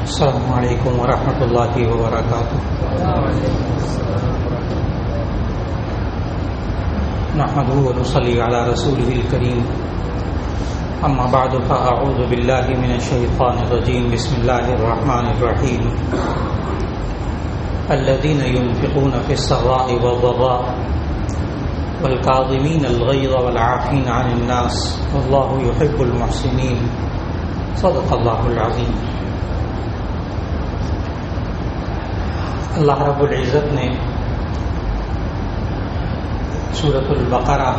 السلام علیکم ورحمۃ اللہ وبرکاتہ. نحمده ونصلي على رسوله الكريم. اما بعد فاعوذ بالله من الشيطان الرجيم. بسم الله الرحمن الرحيم. الذين ينفقون في السراء والضراء والكاظمين الغيظ والعافين عن الناس والله يحب المحسنين. صدق الله العظيم. اللہ رب العزت نے سورۃ البقرہ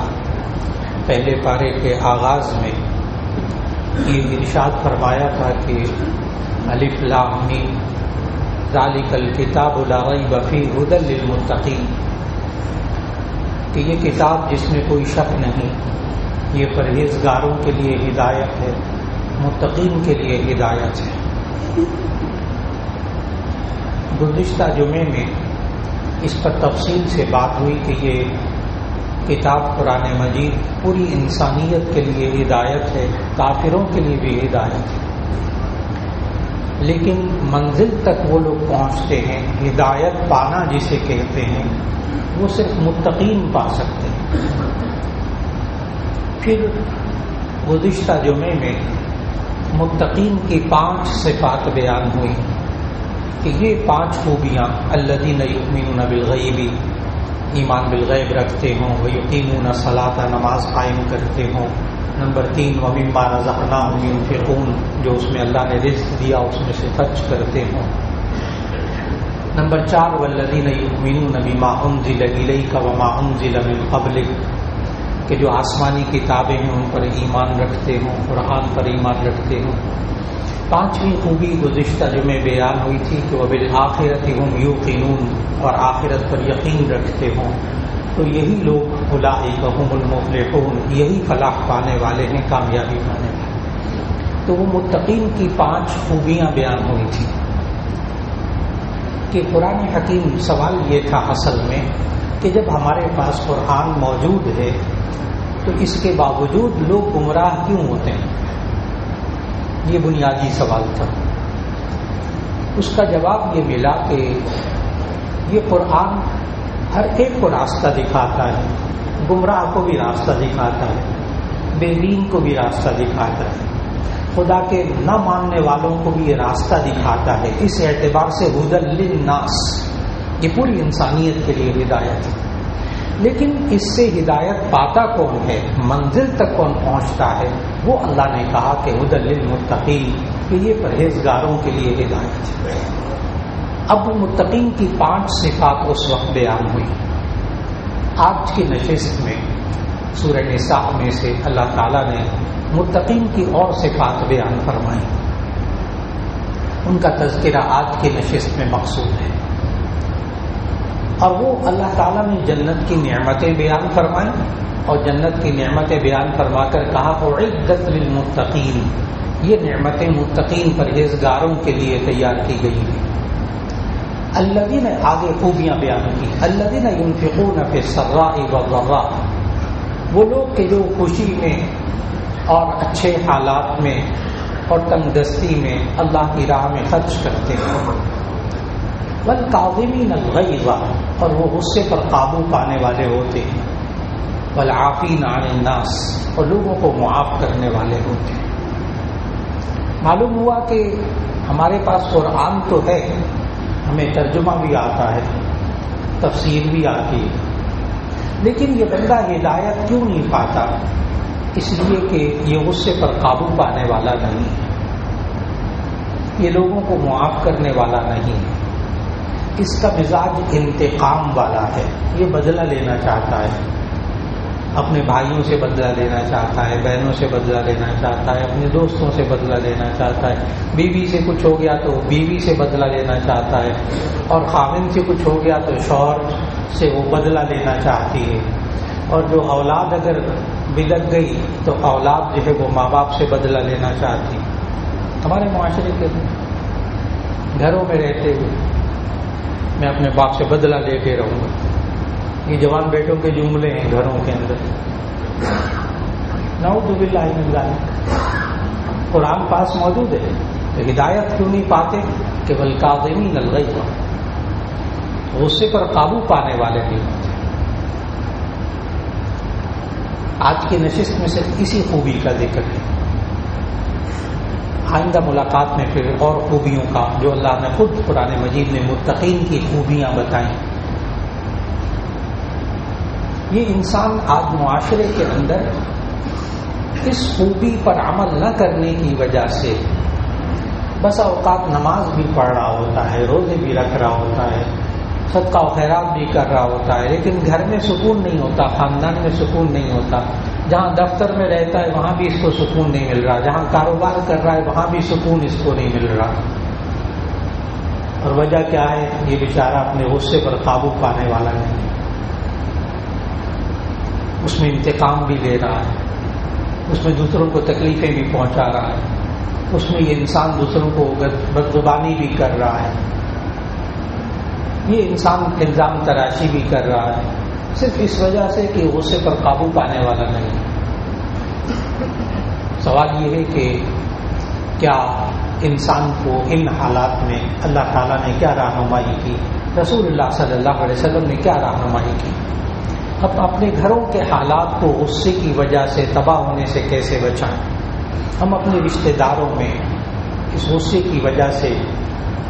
پہلے پارے کے آغاز میں یہ ارشاد فرمایا تھا کہ الف لام میم ذالک الکتاب لا ریب فیہ ھدی للمتقین، کہ یہ کتاب جس میں کوئی شک نہیں، یہ پرہیزگاروں کے لیے ہدایت ہے، متقین کے لیے ہدایت ہے. گزشتہ جمعے میں اس پر تفصیل سے بات ہوئی کہ یہ کتاب قرآن مجید پوری انسانیت کے لیے ہدایت ہے، کافروں کے لیے بھی ہدایت ہے. لیکن منزل تک وہ لوگ پہنچتے ہیں، ہدایت پانا جسے کہتے ہیں، وہ صرف متقین پا سکتے ہیں. پھر گزشتہ جمعے میں متقین کی 5 صفات بیان ہوئی کہ یہ 5 خوبیاں الذین یؤمنون بالغیب، ایمان بالغیب رکھتے ہوں، ویقیمون الصلاۃ، نماز قائم کرتے ہوں. نمبر 3 ومما رزقناہم ینفقون، جو اس میں اللہ نے رزق دیا اس میں سے خرچ کرتے ہوں. نمبر 4 والذین یؤمنون بما انزل الیک وما انزل من قبلک، کہ جو آسمانی کتابیں ہیں ان پر ایمان رکھتے ہوں، قرآن پر ایمان رکھتے ہوں. 5ویں خوبی گزشتہ جمعے بیان ہوئی تھی کہ وبالآخرۃ ھم یوقنون، اور آخرت پر یقین رکھتے ہوں. تو یہی لوگ اولئک ھم المفلحون، یہی فلاح پانے والے ہیں، کامیابی پانے والے. تو وہ متقین کی 5 خوبیاں بیان ہوئی تھی کہ قرآن حکیم. سوال یہ تھا اصل میں کہ جب ہمارے پاس قرآن موجود ہے تو اس کے باوجود لوگ گمراہ کیوں ہوتے ہیں؟ یہ بنیادی سوال تھا. اس کا جواب یہ ملا کہ یہ قرآن ہر ایک کو راستہ دکھاتا ہے، گمراہ کو بھی راستہ دکھاتا ہے، بے دین کو بھی راستہ دکھاتا ہے، خدا کے نہ ماننے والوں کو بھی یہ راستہ دکھاتا ہے. اس اعتبار سے ھدی للناس، یہ پوری انسانیت کے لیے ہدایت ہے. لیکن اس سے ہدایت پاتا کون ہے، منزل تک کون پہنچتا ہے، وہ اللہ نے کہا کہ ھدی للمتقین، کہ یہ پرہیزگاروں کے لیے ہدایت ہے. اب متقین کی 5 صفات اس وقت بیان ہوئی. آج کی نشست میں سورہ نساء میں سے اللہ تعالیٰ نے متقین کی اور صفات بیان فرمائی. ان کا تذکرہ آج کی نشست میں مقصود ہے. اور وہ اللہ تعالیٰ نے جنت کی نعمتیں بیان فرمائیں، اور جنت کی نعمتیں بیان فرما کر کہا اعدت للمتقین، یہ نعمتیں متقین پرہیزگاروں کے لیے تیار کی گئی ہیں. الذین، آگے خوبیاں بیان کی، الذین ینفقون فی السراء والضراء، وہ لوگ کہ جو خوشی میں اور اچھے حالات میں اور تنگ دستی میں اللہ کی راہ میں خرچ کرتے ہیں. والکاظمین الغیظ، اور وہ غصے پر قابو پانے والے ہوتے ہیں. والعافین عن الناس، اور لوگوں کو معاف کرنے والے ہوتے ہیں. معلوم ہوا کہ ہمارے پاس قرآن تو ہے، ہمیں ترجمہ بھی آتا ہے، تفسیر بھی آتی ہے، لیکن یہ بندہ ہدایت کیوں نہیں پاتا؟ اس لیے کہ یہ غصے پر قابو پانے والا نہیں ہے، یہ لوگوں کو معاف کرنے والا نہیں ہے، اس کا مزاج انتقام والا ہے، یہ بدلہ لینا چاہتا ہے، اپنے بھائیوں سے بدلہ لینا چاہتا ہے، بہنوں سے بدلہ لینا چاہتا ہے، اپنے دوستوں سے بدلہ لینا چاہتا ہے، بیوی سے کچھ ہو گیا تو بیوی سے بدلہ لینا چاہتا ہے، اور خاوند سے کچھ ہو گیا تو شوہر سے وہ بدلہ لینا چاہتی ہے. اور جو اولاد اگر بلک گئی تو اولاد جو ہے وہ ماں باپ سے بدلہ لینا چاہتی. ہمارے معاشرے کے گھروں میں رہتے ہوئے میں اپنے باپ سے بدلہ لیتے رہوں گا، یہ جوان بیٹوں کے جملے ہیں گھروں کے اندر. نعوذ باللہ من ذلک. قرآن پاس موجود ہے، تو ہدایت کیوں نہیں پاتے کہ والکاظمین الغیظ، غصے پر قابو پانے والے نہیں ہوتے۔ آج کی نشست میں صرف اسی خوبی کا ذکر ہے، آئندہ ملاقات میں پھر اور خوبیوں کا جو اللہ نے خود قرآن مجید میں متقین کی خوبیاں بتائیں۔ یہ انسان آج معاشرے کے اندر اس خوبی پر عمل نہ کرنے کی وجہ سے بسا اوقات نماز بھی پڑھ رہا ہوتا ہے، روزے بھی رکھ رہا ہوتا ہے، صدقہ و خیرات بھی کر رہا ہوتا ہے، لیکن گھر میں سکون نہیں ہوتا، خاندان میں سکون نہیں ہوتا، جہاں دفتر میں رہتا ہے وہاں بھی اس کو سکون نہیں مل رہا، جہاں کاروبار کر رہا ہے وہاں بھی سکون اس کو نہیں مل رہا۔ اور وجہ کیا ہے؟ یہ بیچارہ اپنے غصے پر قابو پانے والا نہیں ہے، اس میں انتقام بھی لے رہا ہے، اس میں دوسروں کو تکلیفیں بھی پہنچا رہا ہے، اس میں یہ انسان دوسروں کو بدزبانی بھی کر رہا ہے، یہ انسان الزام تراشی بھی کر رہا ہے، صرف اس وجہ سے کہ غصے پر قابو پانے والا نہیں۔ سوال یہ ہے کہ کیا انسان کو ان حالات میں اللہ تعالیٰ نے کیا رہنمائی کی، رسول اللہ صلی اللہ علیہ وسلم نے کیا رہنمائی کی؟ اب اپنے گھروں کے حالات کو غصے کی وجہ سے تباہ ہونے سے کیسے بچائیں؟ ہم اپنے رشتہ داروں میں اس غصے کی وجہ سے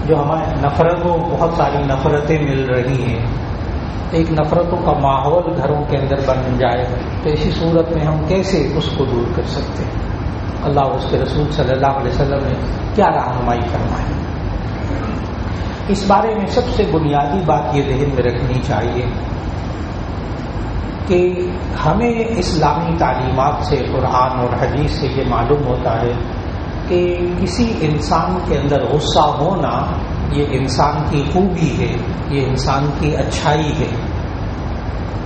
جو ہمارے نفرتوں، بہت ساری نفرتیں مل رہی ہیں، ایک نفرتوں کا ماحول گھروں کے اندر بن جائے، تو اسی صورت میں ہم کیسے اس کو دور کر سکتے ہیں؟ اللہ اور اس کے رسول صلی اللہ علیہ وسلم نے کیا رہنمائی فرمائی؟ اس بارے میں سب سے بنیادی بات یہ ذہن میں رکھنی چاہیے کہ ہمیں اسلامی تعلیمات سے، قرآن اور حدیث سے یہ معلوم ہوتا ہے کہ کسی انسان کے اندر غصہ ہونا یہ انسان کی خوبی ہے، یہ انسان کی اچھائی ہے۔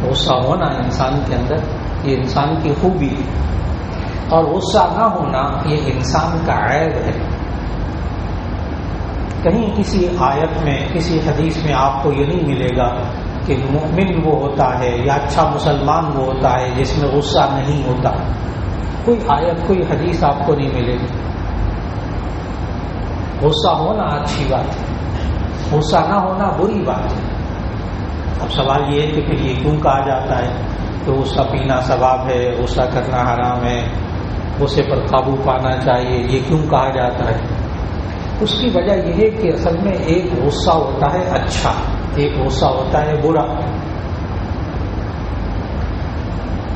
غصہ ہونا انسان کے اندر یہ انسان کی خوبی ہے، اور غصہ نہ ہونا یہ انسان کا عیب ہے۔ کہیں کسی آیت میں، کسی حدیث میں آپ کو یہ نہیں ملے گا کہ مومن وہ ہوتا ہے یا اچھا مسلمان وہ ہوتا ہے جس میں غصہ نہیں ہوتا۔ کوئی آیت، کوئی حدیث آپ کو نہیں ملے گی۔ غصہ ہونا اچھی بات ہے، غصہ نہ ہونا بری بات ہے۔ اب سوال یہ ہے کہ پھر یہ کیوں کہا جاتا ہے کہ غصہ پینا ثواب ہے، غصہ کرنا حرام ہے، غصے پر قابو پانا چاہیے، یہ کیوں کہا جاتا ہے؟ اس کی وجہ یہ ہے کہ اصل میں ایک غصہ ہوتا ہے اچھا، ایک غصہ ہوتا ہے برا۔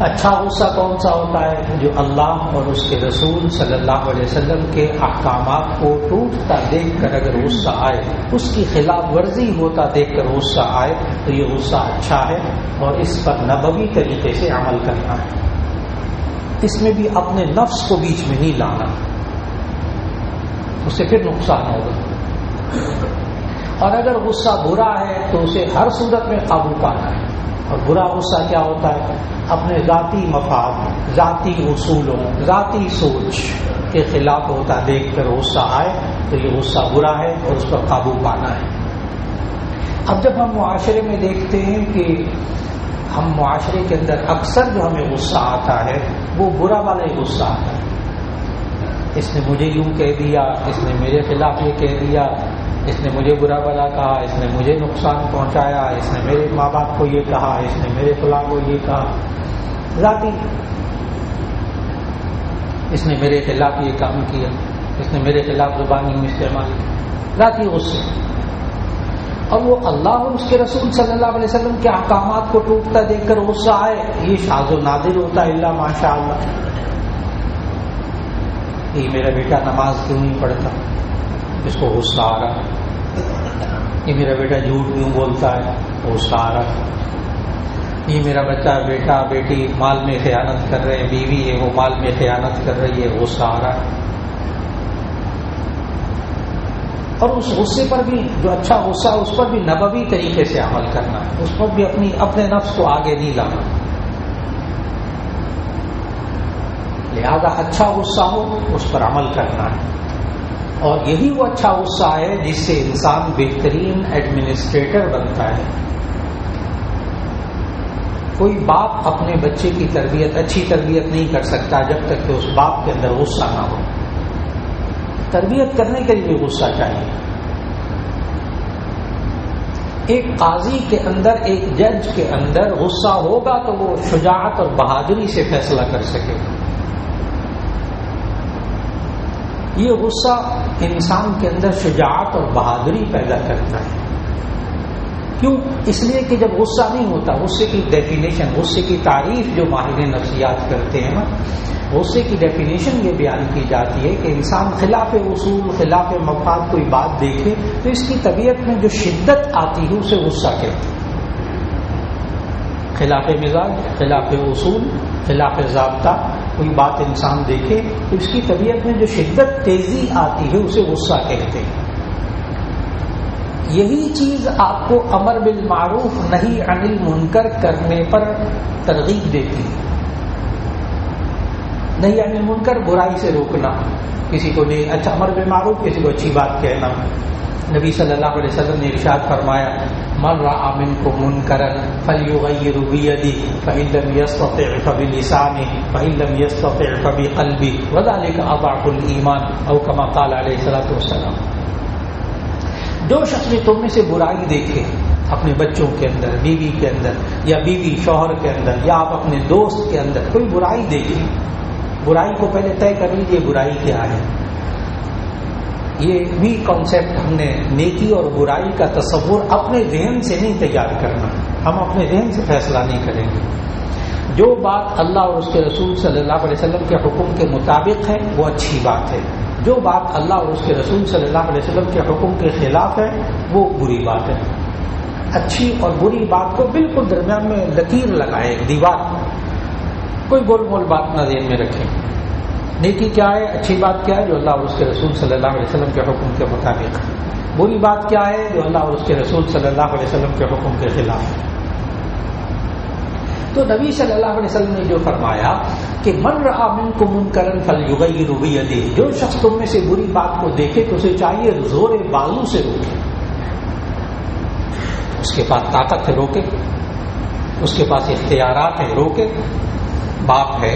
اچھا غصہ کون سا ہوتا ہے؟ جو اللہ اور اس کے رسول صلی اللہ علیہ وسلم کے احکامات کو ٹوٹتا دیکھ کر اگر غصہ آئے، اس کی خلاف ورزی ہوتا دیکھ کر غصہ آئے، تو یہ غصہ اچھا ہے، اور اس پر نبوی طریقے سے عمل کرنا ہے۔ اس میں بھی اپنے نفس کو بیچ میں نہیں لانا، اس سے پھر نقصان ہوگا۔ اور اگر غصہ برا ہے تو اسے ہر صورت میں قابو پانا ہے۔ اور برا غصہ کیا ہوتا ہے؟ اپنے ذاتی مفاد، ذاتی اصولوں، ذاتی سوچ کے خلاف ہوتا دیکھ کر غصہ آئے تو یہ غصہ برا ہے اور اس پر قابو پانا ہے۔ اب جب ہم معاشرے میں دیکھتے ہیں کہ ہم معاشرے کے اندر اکثر جو ہمیں غصہ آتا ہے وہ برا والا ہی غصہ آتا ہے۔ اس نے مجھے یوں کہہ دیا، اس نے میرے خلاف یہ کہہ دیا، اس نے مجھے برا بھلا کہا، اس نے مجھے نقصان پہنچایا، اس نے میرے ماں باپ کو یہ کہا، اس نے میرے فلاں کو یہ کہا، ذاتی، اس نے میرے خلاف یہ کام کیا، اس نے میرے خلاف زبان یوں استعمال کی، ذاتی غصے۔ اور وہ اللہ اور اس کے رسول صلی اللہ علیہ وسلم کے احکامات کو ٹوٹتا دیکھ کر غصہ آئے، یہ شاذ و نادر ہوتا ہے، الا ماشاء اللہ۔ یہ میرا بیٹا نماز کیوں نہیں پڑھتا، اس کو غصہ آ رہا ہے۔ یہ میرا بیٹا جھوٹ کیوں بولتا ہے، غصہ آ رہا ہے۔ یہ میرا بچہ، بیٹا بیٹی مال میں خیانت کر رہے ہیں، بیوی ہے وہ مال میں خیانت کر رہی ہے، غصہ آ رہا ہے۔ اور اس غصے پر بھی، جو اچھا غصہ ہے اس پر بھی نبوی طریقے سے عمل کرنا ہے، اس پر بھی اپنے نفس کو آگے نہیں لانا۔ لہذا اچھا غصہ ہو اس پر عمل کرنا ہے، اور یہی وہ اچھا غصہ ہے جس سے انسان بہترین ایڈمنسٹریٹر بنتا ہے۔ کوئی باپ اپنے بچے کی تربیت، اچھی تربیت نہیں کر سکتا جب تک کہ اس باپ کے اندر غصہ نہ ہو۔ تربیت کرنے کے لیے غصہ چاہیے. ایک قاضی کے اندر، ایک جج کے اندر غصہ ہوگا تو وہ شجاعت اور بہادری سے فیصلہ کر سکے گا. یہ غصہ انسان کے اندر شجاعت اور بہادری پیدا کرتا ہے. کیوں؟ اس لیے کہ جب غصہ نہیں ہوتا، غصے کی ڈیفینیشن، غصے کی تعریف جو ماہر نفسیات کرتے ہیں نا، غصے کی ڈیفینیشن یہ بیان کی جاتی ہے کہ انسان خلاف اصول، خلاف مفاد کوئی بات دیکھے تو اس کی طبیعت میں جو شدت آتی ہے اسے غصہ کہتے ہیں. خلاف مزاج، خلاف اصول، خلاف ضابطہ کوئی بات انسان دیکھے تو اس کی طبیعت میں جو شدت، تیزی آتی ہے اسے غصہ کہتے ہیں. یہی چیز آپ کو امر بالمعروف نہی عن المنکر کرنے پر ترغیب دیتی ہے. نہی عن المنکر برائی سے روکنا، کسی کو نہیں اچھا امر بالمعروف، کسی کو اچھی بات کہنا. نبی صلی اللہ علیہ وسلم نے ارشاد فرمایا من رأى منكم منکرا فلیغیرہ بیدہ فإن لم یستطع فبلسانہ فإن لم یستطع فبقلبہ وذلک اضعف الایمان او کما قال علیہ الصلوۃ والسلام. جو شخص بھی تم میں سے برائی دیکھے اپنے بچوں کے اندر، بیوی کے اندر، یا بیوی شوہر کے اندر، یا آپ اپنے دوست کے اندر کوئی برائی دیکھیں، برائی کو پہلے طے کر لیجیے برائی کیا ہے. یہ بھی کانسیپٹ ہم نے نیکی اور برائی کا تصور اپنے ذہن سے نہیں تیار کرنا. ہم اپنے ذہن سے فیصلہ نہیں کریں گے. جو بات اللہ اور اس کے رسول صلی اللہ علیہ وسلم کے حکم کے مطابق ہے وہ اچھی بات ہے. جو بات اللہ اور اس کے رسول صلی اللہ علیہ وسلم کے حکم کے خلاف ہے وہ بری بات ہے. اچھی اور بری بات کو بالکل درمیان میں لکیر لگائے، دیوار، کوئی گول مول بات نہ ذہن میں رکھیں. نیکی کیا ہے، اچھی بات کیا ہے، جو اللہ اور اس کے رسول صلی اللہ علیہ وسلم کے حکم کے مطابق ہے. بری بات کیا ہے، جو اللہ اور اس کے رسول صلی اللہ علیہ وسلم کے حکم کے خلاف ہے. تو نبی صلی اللہ علیہ وسلم نے جو فرمایا کہ من رأى منکم منکرا فلیغیرہ بیدہ، جو شخص تم میں سے بری بات کو دیکھے تو اسے چاہیے زور بازو سے روکے. اس کے پاس طاقت ہے روکے، اس کے پاس اختیارات ہیں روکے. باپ ہے،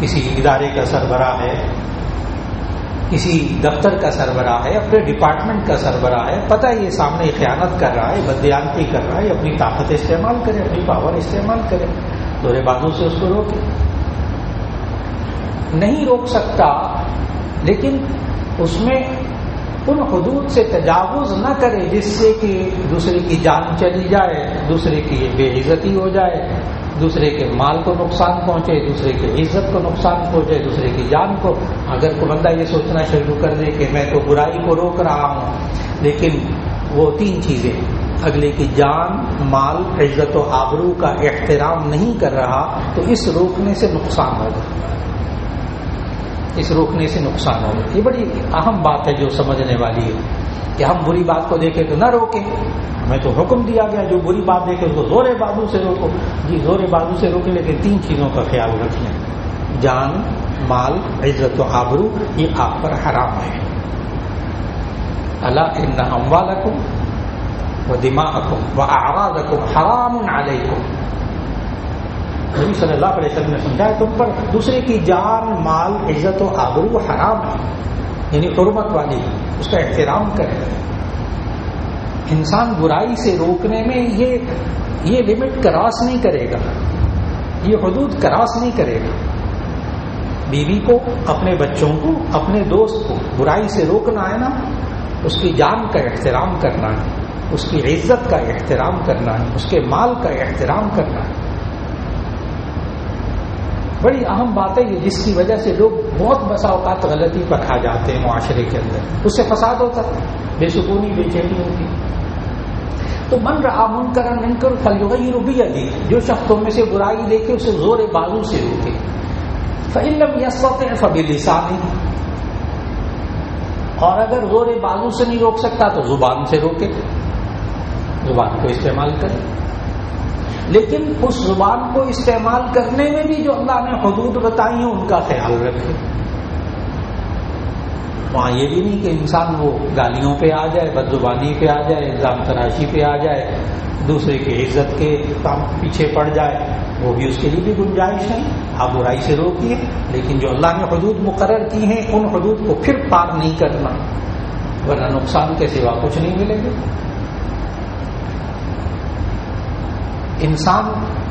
کسی ادارے کا سربراہ ہے، کسی دفتر کا سربراہ ہے، اپنے ڈپارٹمنٹ کا سربراہ ہے، پتہ ہے یہ سامنے خیانت کر رہا ہے، بددیانتی کر رہا ہے، اپنی طاقت استعمال کرے، اپنی پاور استعمال کرے، دورے بازو سے اس کو روکے. نہیں روک سکتا لیکن اس میں ان حدود سے تجاوز نہ کرے جس سے کہ دوسرے کی جان چلی جائے، دوسرے کی بے عزتی ہو جائے، دوسرے کے مال کو نقصان پہنچے، دوسرے کی عزت کو نقصان پہنچے، دوسرے کی جان کو. اگر کوئی بندہ یہ سوچنا شروع کر دے کہ میں تو برائی کو روک رہا ہوں لیکن وہ تین چیزیں، اگلے کی جان، مال، عزت و آبرو کا احترام نہیں کر رہا تو اس روکنے سے نقصان ہوگا. اس روکنے سے نقصان ہوگا. یہ بڑی اہم بات ہے جو سمجھنے والی ہے کہ ہم بری بات کو دیکھیں تو نہ روکیں. ہمیں تو حکم دیا گیا جو بری بات دیکھے اس کو زور بازو سے روکو. جی زور بازو سے روکیں لیکن تین چیزوں کا خیال رکھیں، جان، مال، عزت و آبرو، یہ آپ پر حرام ہے. الا ان اموالکم ودماءکم واعراضکم حرام علیکم. نبی صلی اللہ علیہ وسلم نے سمجھایا تم پر دوسرے کی جان، مال، عزت و آبرو حرام ہے، یعنی حرمت والی، اس کا احترام کرے. انسان برائی سے روکنے میں یہ لمٹ کراس نہیں کرے گا، یہ حدود کراس نہیں کرے گا. بیوی کو، اپنے بچوں کو، اپنے دوست کو برائی سے روکنا ہے نا، اس کی جان کا احترام کرنا ہے، اس کی عزت کا احترام کرنا ہے، اس کے مال کا احترام کرنا ہے. بڑی اہم بات ہے یہ، جس کی وجہ سے لوگ بہت بسا اوقات غلطی پر کھا جاتے ہیں معاشرے کے اندر. اس سے فساد ہوتا ہے، بے سکونی، بے چینی ہوتی. تو من رأى منکرا منکر فلیغیرہ بیدہ، جو شخص تم میں سے برائی دیکھے اسے زور بازو سے روکے. فإن لم یستطع فبلسانہ، اور اگر زور بازو سے نہیں روک سکتا تو زبان سے روکے، زبان کو استعمال کرے. لیکن اس زبان کو استعمال کرنے میں بھی جو اللہ نے حدود بتائی ہیں ان کا خیال رکھے. وہاں یہ بھی نہیں کہ انسان وہ گالیوں پہ آ جائے، بد زبانی پہ آ جائے، الزام تراشی پہ آ جائے، دوسرے کی عزت کے کام پیچھے پڑ جائے، وہ بھی اس کے لیے بھی گنجائش ہے. آپ برائی سے روکیے، لیکن جو اللہ نے حدود مقرر کی ہیں ان حدود کو پھر پار نہیں کرنا، ورنہ نقصان کے سوا کچھ نہیں ملے گا. انسان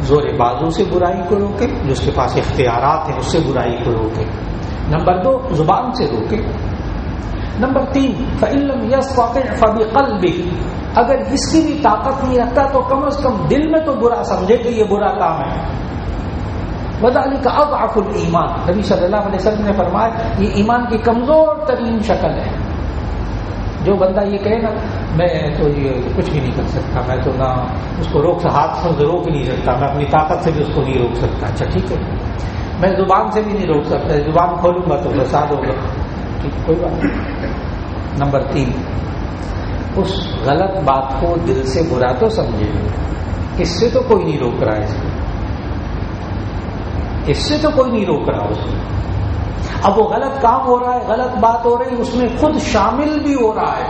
زور بازو سے برائی کو روکے، جو اس کے پاس اختیارات ہیں اس سے برائی کو روکے. نمبر 2 زبان سے روکے. نمبر 3 فَإِن لَّمْ يَسْتَطِعْ فَبِقَلْبِهِ، اگر اس کی بھی طاقت نہیں رکھتا تو کم از کم دل میں تو برا سمجھے کہ یہ برا کام ہے. وَذَلِكَ أَضْعَفُ الْإِيمَانِ، نبی صلی اللہ علیہ وسلم نے فرمایا یہ ایمان کی کمزور ترین شکل ہے. جو بندہ یہ کہے نا میں تو یہ کچھ بھی نہیں کر سکتا، میں تو نہ اس کو ہاتھ سے روک نہیں سکتا، میں اپنی طاقت سے بھی اس کو نہیں روک سکتا. اچھا ٹھیک ہے، میں زبان سے بھی نہیں روک سکتا، زبان کھولوں گا تو فساد ہوگا. ٹھیک، کوئی بات نہیں. نمبر 3 اس غلط بات کو دل سے برا تو سمجھے، اس سے تو کوئی نہیں روک رہا ہے، اس سے تو کوئی نہیں روک رہا اس کو. اب وہ غلط کام ہو رہا ہے، غلط بات ہو رہی، اس میں خود شامل بھی ہو رہا ہے.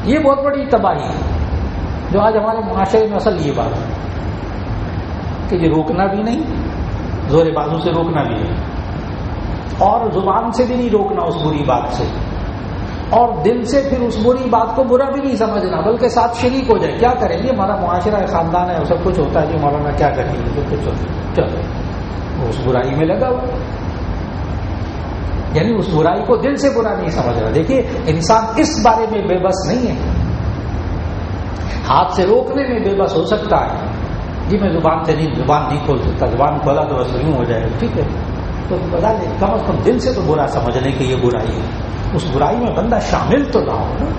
یہ بہت بڑی تباہی ہے جو آج ہمارے معاشرے میں اصل یہ بات ہے کہ یہ روکنا بھی نہیں، زور بازو سے روکنا بھی نہیں، اور زبان سے بھی نہیں روکنا اس بری بات سے، اور دل سے پھر اس بری بات کو برا بھی نہیں سمجھنا بلکہ ساتھ شریک ہو جائے. کیا کریں گے، ہمارا معاشرہ ہے، خاندان ہے، سب کچھ ہوتا ہے جی مولانا کیا کریں گے، جو کچھ ہوتا ہے چلو اس برائی میں لگا ہوا، یعنی اس برائی کو دل سے برا نہیں سمجھ رہا. دیکھیے انسان اس بارے میں بے بس نہیں ہے، ہاتھ سے روکنے میں بے بس ہو سکتا ہے. جی میں زبان نہیں کھول سکتا، زبان کھولا تو بس یوں ہو جائے گا. ٹھیک ہے، تو بتا دیں کم از کم دل سے تو برا سمجھنے کہ یہ برائی ہے، اس برائی میں بندہ شامل تو نہ ہو نا.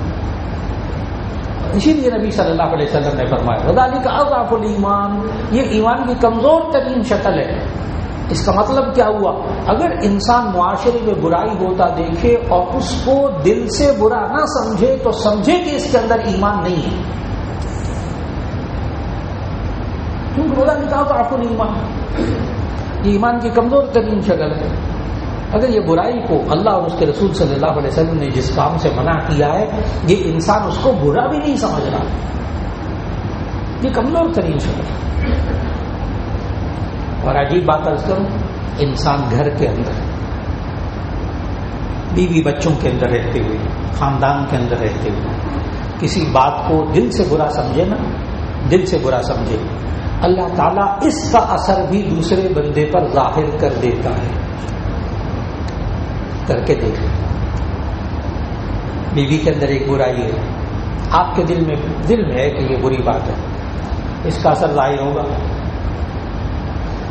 اسی لیے نبی صلی اللہ علیہ وسلم نے فرمایا وَذَلِكَ أَضْعَفُ الْإِيمَانِ، یہ ایمان کی کمزور ترین شکل ہے. اس کا مطلب کیا ہوا، اگر انسان معاشرے میں برائی ہوتا دیکھے اور اس کو دل سے برا نہ سمجھے تو سمجھے کہ اس کے اندر ایمان نہیں ہے. کیونکہ وَذَلِكَ أَضْعَفُ الْإِيمَانِ، یہ ایمان کی کمزور ترین شکل ہے. اگر یہ برائی کو اللہ اور اس کے رسول صلی اللہ علیہ وسلم نے جس کام سے منع کیا ہے یہ انسان اس کو برا بھی نہیں سمجھ رہا، یہ کمزور ترین شکل ہے. اور عجیب بات عرض کروں، انسان گھر کے اندر بیوی بچوں کے اندر رہتے ہوئے، خاندان کے اندر رہتے ہوئے کسی بات کو دل سے برا سمجھے نا، دل سے برا سمجھے، اللہ تعالیٰ اس کا اثر بھی دوسرے بندے پر ظاہر کر دیتا ہے. کر کے دیکھ، بیوی کے اندر ایک برائی ہے، آپ کے دل میں ہے کہ یہ بری بات ہے، اس کا اثر ظاہر ہوگا.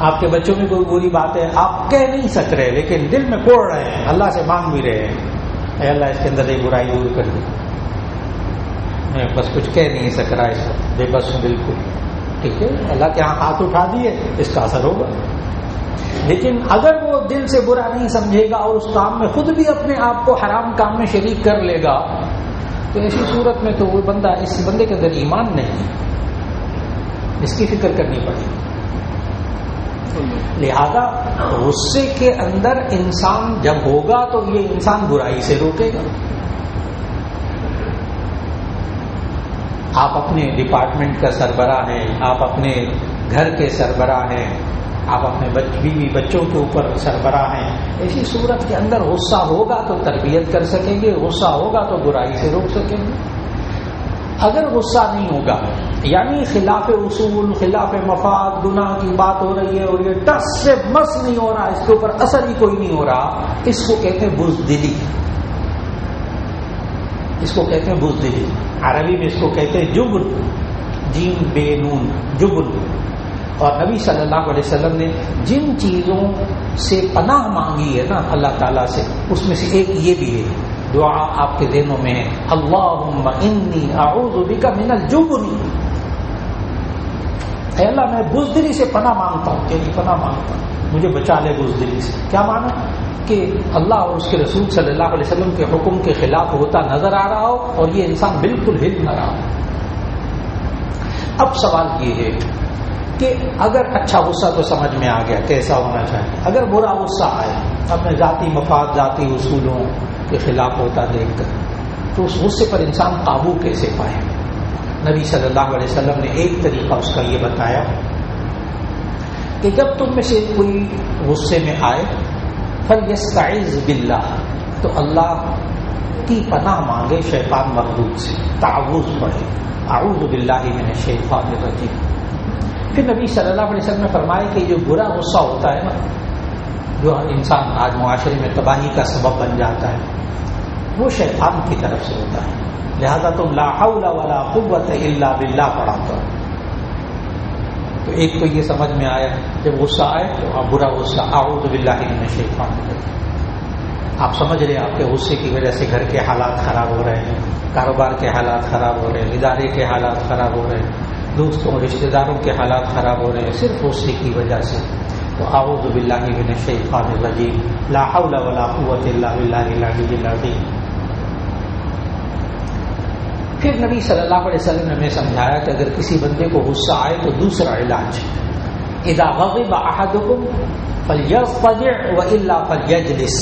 آپ کے بچوں میں کوئی بری بات ہے، آپ کہہ نہیں سک رہے لیکن دل میں کوڑ رہے ہیں، اللہ سے مانگ بھی رہے ہیں اے اللہ اس کے اندر ایک برائی دور کر دے. میں بس کچھ کہہ نہیں سک رہا، اس وقت بے بس ہوں بالکل. ٹھیک ہے، اللہ کے ہاں ہاتھ اٹھا دیے، اس کا اثر ہوگا. لیکن اگر وہ دل سے برا نہیں سمجھے گا اور اس کام میں خود بھی اپنے آپ کو حرام کام میں شریک کر لے گا تو ایسی صورت میں تو وہ بندہ، اس بندے کے اندر ایمان نہیں، اس کی فکر کرنی پڑے گی. لہذا غصے کے اندر انسان جب ہوگا تو یہ انسان برائی سے روکے گا. آپ اپنے ڈپارٹمنٹ کا سربراہ ہیں، آپ اپنے گھر کے سربراہ ہیں، آپ اپنے بیوی بچوں کے اوپر سربراہ ہیں. ایسی صورت کے اندر غصہ ہوگا تو تربیت کر سکیں گے، غصہ ہوگا تو برائی سے روک سکیں گے. اگر غصہ نہیں ہوگا یعنی خلاف اصول، خلاف مفاد، گناہ کی بات ہو رہی ہے اور یہ ٹس سے مس نہیں ہو رہا، اس کے اوپر اثر ہی کوئی نہیں ہو رہا، اس کو کہتے ہیں بزدلی. اس کو کہتے ہیں بزدلی، عربی میں اس کو کہتے ہیں جبن، جیم بے نون، جبن. اور نبی صلی اللہ علیہ وسلم نے جن چیزوں سے پناہ مانگی ہے نا اللہ تعالیٰ سے، اس میں سے ایک یہ بھی ہے، دعا آپ کے ذہنوں میں ہے، اللہم انی اعوذ بک من الجبن. اے اللہ میں بزدلی سے پناہ مانگتا ہوں، تیری پناہ مانگتا ہوں، مجھے بچا لے بزدلی سے. کیا معنی کہ اللہ اور اس کے رسول صلی اللہ علیہ وسلم کے حکم کے خلاف ہوتا نظر آ رہا ہو اور یہ انسان بالکل ہل نہ رہا ہو. اب سوال یہ ہے کہ اگر اچھا غصہ تو سمجھ میں آ گیا کیسا ہونا چاہیے، اگر برا غصہ آئے اپنے ذاتی مفاد، ذاتی اصولوں کے خلاف ہوتا دیکھ کر، تو اس غصے پر انسان قابو کیسے پائے؟ نبی صلی اللہ علیہ وسلم نے ایک طریقہ اس کا یہ بتایا کہ جب تم میں سے کوئی غصے میں آئے فَلْيَسْتَعِذْ بِاللَّهِ تو اللہ کی پناہ مانگے شیطان مردود سے، تعوذ پڑھے، اعوذ باللہ من الشیطان الرجیم۔ پھر نبی صلی اللہ علیہ وسلم نے فرمایا کہ جو برا غصہ ہوتا ہے نا، جو انسان آج معاشرے میں تباہی کا سبب بن جاتا ہے، وہ شیطان کی طرف سے ہوتا ہے، لہذا تم لا حول ولا قوت الا باللہ پڑھا کرو۔ تو ایک تو یہ سمجھ میں آیا جب غصہ آئے تو برا غصہ اعوذ باللہ من الشیطان الرجیم۔ آپ سمجھ رہے ہیں آپ کے غصے کی وجہ سے گھر کے حالات خراب ہو رہے ہیں، کاروبار کے حالات خراب ہو رہے ہیں، ادارے کے حالات خراب ہو رہے ہیں، دوستوں رشتہ داروں کے حالات خراب ہو رہے ہیں صرف غصے کی وجہ سے۔ تو اعوذ باللہ من الشیطان الرجیم، لا حول ولا قوت الا باللہ العلی العظیم۔ پھر نبی صلی اللہ علیہ وسلم نے ہمیں سمجھایا کہ اگر کسی بندے کو غصہ آئے تو دوسرا علاج، اذا غضب احدکم فلیضطجع والا فلیجلس۔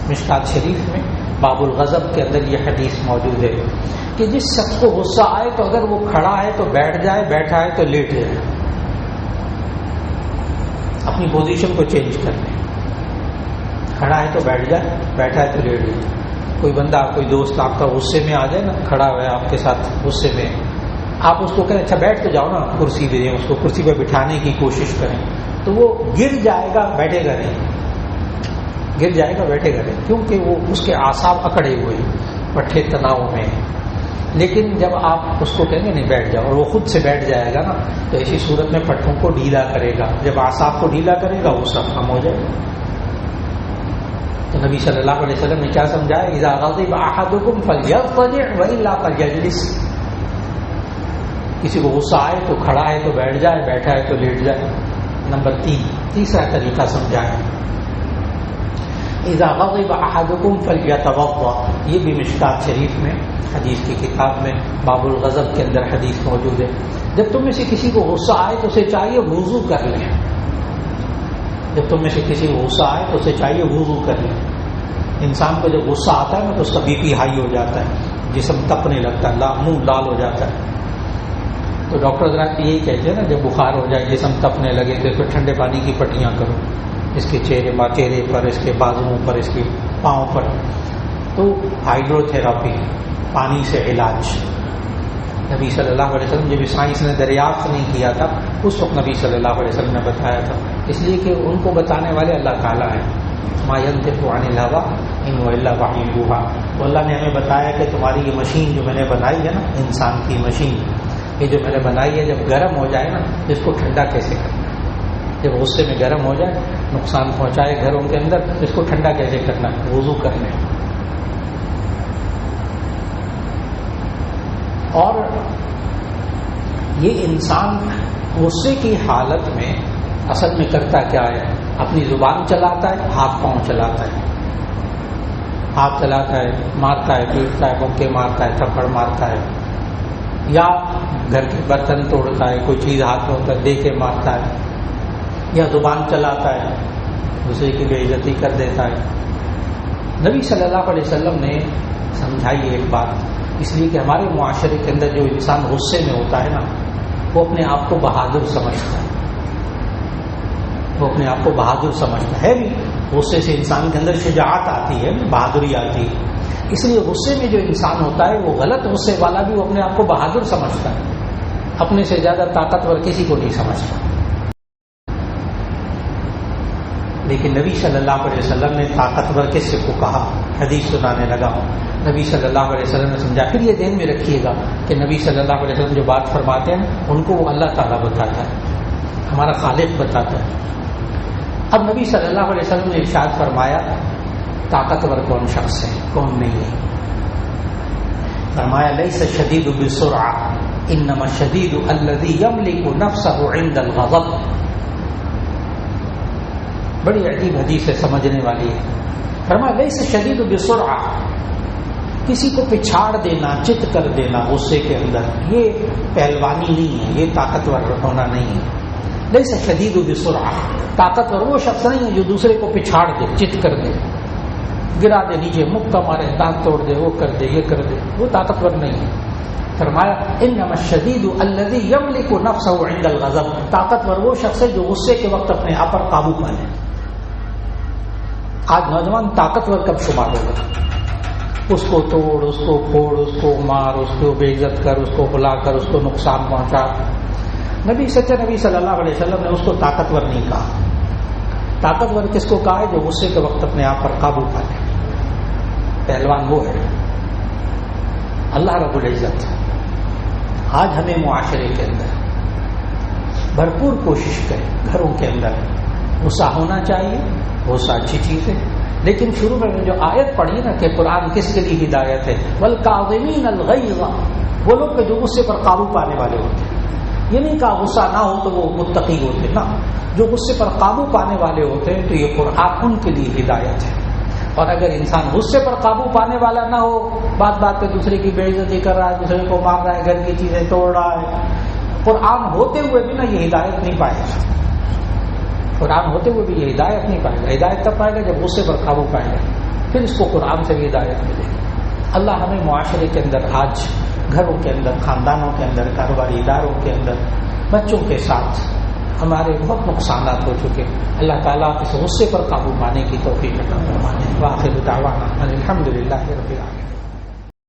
مشکات شریف میں باب الغضب کے اندر یہ حدیث موجود ہے کہ جس شخص کو غصہ آئے تو اگر وہ کھڑا ہے تو بیٹھ جائے، بیٹھا ہے تو لیٹ جائے، اپنی پوزیشن کو چینج کر لیں۔ کھڑا ہے تو بیٹھ جائے، بیٹھا ہے تو لیٹ جائے۔ کوئی بندہ، کوئی دوست آپ کا غصے میں آ جائے نا، کھڑا ہوا ہے آپ کے ساتھ غصے میں، آپ اس کو کہیں اچھا بیٹھ تو جاؤ نا، کرسی دے دیں، اس کو کرسی پہ بٹھانے کی کوشش کریں، تو وہ گر جائے گا، بیٹھے گا نہیں، گر جائے گا، بیٹھے گا نہیں، کیونکہ وہ اس کے اعصاب اکڑے ہوئے ہیں، پٹھے تناؤ میں ہیں۔ لیکن جب آپ اس کو کہیں گے نہیں بیٹھ جاؤ اور وہ خود سے بیٹھ جائے گا نا، تو ایسی صورت میں پٹھوں کو ڈھیلا کرے گا، جب اعصاب کو ڈھیلا کرے گا وہ سب کم ہو جائے گا۔ تو نبی صلی اللہ علیہ وسلم نے کیا سمجھایا، اذا غضب احدکم فلیضطجع والا فلیجلس۔ کسی کو غصہ آئے تو کھڑا ہے تو بیٹھ جائے، بیٹھا ہے تو لیٹ جائے۔ نمبر 3، تیسرا طریقہ سمجھایا، اذا غضب احدکم فلیتوضا۔ یہ بھی مشکات شریف میں حدیث کی کتاب میں باب الغضب کے اندر حدیث موجود ہے۔ جب تم میں سے کسی کو غصہ آئے تو اسے چاہیے وضو کر لیں۔ جب تم میں سے کسی کو غصہ آئے تو اسے چاہیے وضو کر لیں۔ انسان کو جب غصہ آتا ہے نا تو اس کا بی پی ہائی ہو جاتا ہے، جسم تپنے لگتا ہے، منہ لال ہو جاتا ہے۔ تو ڈاکٹر حضرات یہی کہتے ہیں نا، جب بخار ہو جائے، جسم تپنے لگے تو اس کو ٹھنڈے پانی کی پٹیاں کرو، اس کے چہرے پر، اس کے بازوؤں پر، اس کے پاؤں پر۔ تو ہائیڈرو تھراپی، پانی سے علاج، نبی صلی اللہ علیہ وسلم جب سائنس نے دریافت نہیں کیا تھا اس وقت نبی صلی اللہ علیہ وسلم نے بتایا تھا، اس لیے کہ ان کو بتانے والے اللہ تعالیٰ ہیں۔ ما ينطق عن الهوى ان هو الا وحی یوحی۔ تو اللہ نے ہمیں بتایا کہ تمہاری یہ مشین جو میں نے بنائی ہے نا، انسان کی مشین، یہ جو میں نے بنائی ہے، جب گرم ہو جائے نا اس کو ٹھنڈا کیسے کرنا ہے، جب غصے میں گرم ہو جائے، نقصان پہنچائے گھروں کے اندر، اس کو ٹھنڈا کیسے کرنا ہے، وضو کرنے۔ اور یہ انسان غصے کی حالت میں اصل میں کرتا کیا ہے، اپنی زبان چلاتا ہے، ہاتھ پاؤں چلاتا ہے، ہاتھ چلاتا ہے، مارتا ہے، پیٹتا ہے، مکے مارتا ہے، تھپڑ مارتا ہے، یا گھر کے برتن توڑتا ہے، کوئی چیز ہاتھ میں ہوتا ہے دے کے مارتا ہے، یا زبان چلاتا ہے، دوسرے کی بے عزتی کر دیتا ہے۔ نبی صلی اللہ علیہ وسلم نے سمجھائی ایک بات، اس لیے کہ ہمارے معاشرے کے اندر جو انسان غصے میں ہوتا ہے نا، وہ اپنے آپ کو بہادر سمجھتا ہے، وہ اپنے آپ کو بہادر سمجھتا ہے بھی، غصے سے انسان کے اندر شجاعت آتی ہے، بہادری آتی ہے۔ اس لیے غصے میں جو انسان ہوتا ہے وہ غلط غصے والا بھی وہ اپنے آپ کو بہادر سمجھتا ہے، اپنے سے زیادہ طاقتور کسی کو نہیں سمجھتا۔ لیکن نبی صلی اللہ علیہ وسلم نے طاقتور کس کو کہا، حدیث سنانے لگا ہوں، نبی صلی اللہ علیہ وسلم نے سمجھا۔ پھر یہ ذہن میں رکھیے گا کہ نبی صلی اللہ علیہ وسلم جو بات فرماتے ہیں ان کو وہ اللہ تعالیٰ بتاتا ہے، ہمارا خالق بتاتا ہے۔ اب نبی صلی اللہ علیہ وسلم نے ارشاد فرمایا طاقتور کون شخص ہے، کون نہیں ہے۔ فرمایا لیس الشدید بالسرعہ انما الشدید الذی یملک نفسہ عند الغضب۔ بڑی عجیب حدیث ہے، سمجھنے والی ہے۔ فرمایا لیس الشدید بالسرعہ، کسی کو پچھاڑ دینا، چت کر دینا غصے کے اندر، یہ پہلوانی نہیں ہے، یہ طاقتور ہونا نہیں ہے۔ لیس الشدید بالسرعہ، طاقتور وہ شخص نہیں ہے جو دوسرے کو پچھاڑ دے، چت کر دے، گرا دے نیچے، مکہ مارے، دانت توڑ دے، وہ کر دے، یہ کر دے، وہ طاقتور نہیں ہے۔ فرمایا انما الشدید الذی یملک نفسہ عند الغضب، طاقتور وہ شخص ہے جو غصے کے وقت اپنے آپ پر قابو پا لے۔ آج نوجوان طاقتور کب شمار ہوگا؟ اس کو توڑ، اس کو پھوڑ، اس کو مار، اس کو بے عزت کر، اس کو بلا کر، اس کو نقصان پہنچا۔ نبی صلی اللہ علیہ وسلم نے اس کو طاقتور نہیں کہا۔ طاقتور کس کو کہا ہے؟ جو غصے کے وقت اپنے آپ پر قابو پا لے۔ پہلوان وہ ہے۔ اللہ رب العزت آج ہمیں معاشرے کے اندر بھرپور کوشش کرے، گھروں کے اندر غصہ ہونا چاہیے، غصہ اچھی چیز ہے، لیکن شروع میں جو آیت پڑھی نا کہ قرآن کس کے لیے ہدایت ہے، والکاظمین الغیظ، وہ لوگ کہ جو غصے پر قابو پانے والے ہوتے ہیں۔ یہ نہیں کہا غصہ نہ ہو تو وہ متقی ہوتے، نہ، جو غصے پر قابو پانے والے ہوتے ہیں تو یہ قرآن ان کے لیے ہدایت ہے۔ اور اگر انسان غصے پر قابو پانے والا نہ ہو، بات بات پہ دوسرے کی بے عزتی کر رہا ہے، دوسرے کو مار رہا ہے، گھر کی چیزیں توڑ رہا ہے، قرآن ہوتے ہوئے بھی نا یہ ہدایت نہیں پائے گا۔ قرآن ہوتے ہوئے بھی یہ ہدایت نہیں پائے گا۔ ہدایت تب پائے گا جب غصے پر قابو پائے گا، پھر اس کو قرآن سے بھی ہدایت ملے گی۔ اللہ ہمیں معاشرے کے اندر آج گھروں کے اندر، خاندانوں کے اندر، کاروباری اداروں کے اندر، بچوں کے ساتھ ہمارے بہت نقصانات ہو چکے، اللہ تعالیٰ اس غصے پر قابو پانے کی توفیق عطا فرمائے۔ وآخر دعوانا الحمد للہ رب العالمین۔